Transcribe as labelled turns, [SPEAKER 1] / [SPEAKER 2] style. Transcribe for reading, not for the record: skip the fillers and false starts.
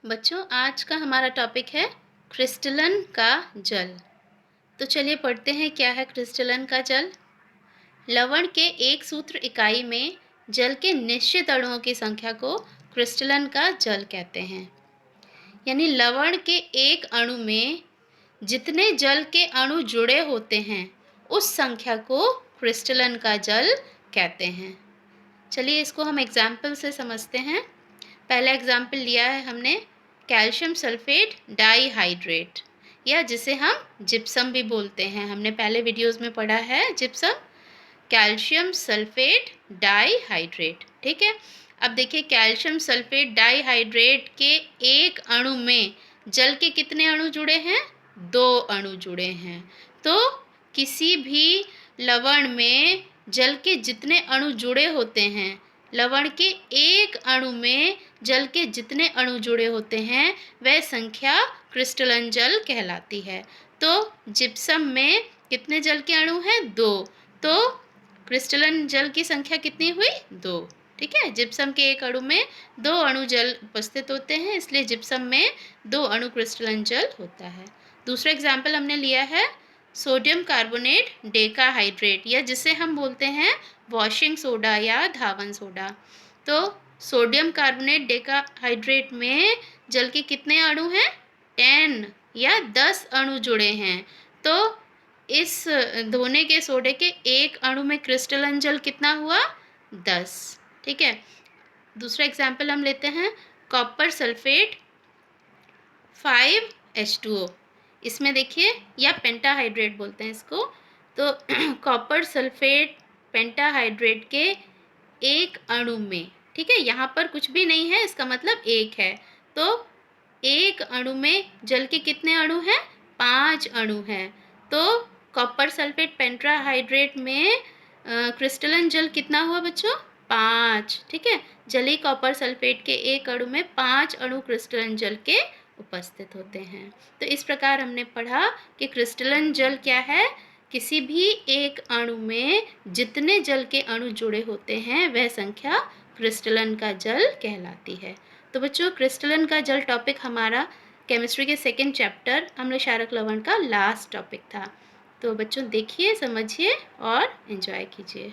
[SPEAKER 1] बच्चों, आज का हमारा टॉपिक है क्रिस्टलन का जल। तो चलिए पढ़ते हैं क्या है क्रिस्टलन का जल। लवण के एक सूत्र इकाई में जल के निश्चित अणुओं की संख्या को क्रिस्टलन का जल कहते हैं। यानी लवण के एक अणु में जितने जल के अणु जुड़े होते हैं उस संख्या को क्रिस्टलन का जल कहते हैं। चलिए इसको हम एग्जाम्पल से समझते हैं। पहला एग्जाम्पल लिया है हमने कैल्शियम सल्फेट डाइहाइड्रेट, या जिसे हम जिप्सम भी बोलते हैं। हमने पहले वीडियोस में पढ़ा है जिप्सम, कैल्शियम सल्फेट डाइहाइड्रेट। ठीक है, अब देखिए कैल्शियम सल्फेट डाइहाइड्रेट के एक अणु में जल के कितने अणु जुड़े हैं? 2 अणु जुड़े हैं। तो किसी भी लवण में जल के जितने अणु जुड़े होते हैं, लवण के एक अणु में जल के जितने अणु जुड़े होते हैं वह संख्या क्रिस्टलन जल कहलाती है। तो जिप्सम में कितने जल के अणु हैं? 2। तो क्रिस्टलन जल की संख्या कितनी हुई? 2। ठीक है, जिप्सम के एक अणु में 2 अणु जल उपस्थित होते हैं, इसलिए जिप्सम में 2 अणु क्रिस्टलन जल होता है। दूसरा एग्जाम्पल हमने लिया है सोडियम कार्बोनेट डेकाहाइड्रेट, या जिसे हम बोलते हैं वॉशिंग सोडा या धावन सोडा। तो सोडियम कार्बोनेट डेकाहाइड्रेट में जल के कितने अणु हैं? 10 या 10 अणु जुड़े हैं। तो इस धोने के सोडे के एक अणु में क्रिस्टलन जल कितना हुआ? 10। ठीक है, दूसरा एग्जाम्पल हम लेते हैं कॉपर सल्फेट 5H2O। इसमें देखिए, या पेंटाहाइड्रेट बोलते हैं इसको। तो कॉपर सल्फेट पेंटाहाइड्रेट के एक अणु में, ठीक है, यहाँ पर कुछ भी नहीं है, इसका मतलब एक है। तो एक अणु में जल के कितने अणु हैं? 5 अणु हैं। तो कॉपर सल्फेट पेंटाहाइड्रेट में क्रिस्टलन जल कितना हुआ बच्चों? 5। ठीक है, जली कॉपर सल्फेट के एक अणु में 5 अणु क्रिस्टलन जल के उपस्थित होते हैं। तो इस प्रकार हमने पढ़ा कि क्रिस्टलन जल क्या है? किसी भी एक अणु में जितने जल के अणु जुड़े होते हैं वह संख्या क्रिस्टलन का जल कहलाती है। तो बच्चों, क्रिस्टलन का जल टॉपिक हमारा केमिस्ट्री के सेकेंड चैप्टर अम्ल क्षारक लवण का लास्ट टॉपिक था। तो बच्चों देखिए, समझिए और एंजॉय कीजिए।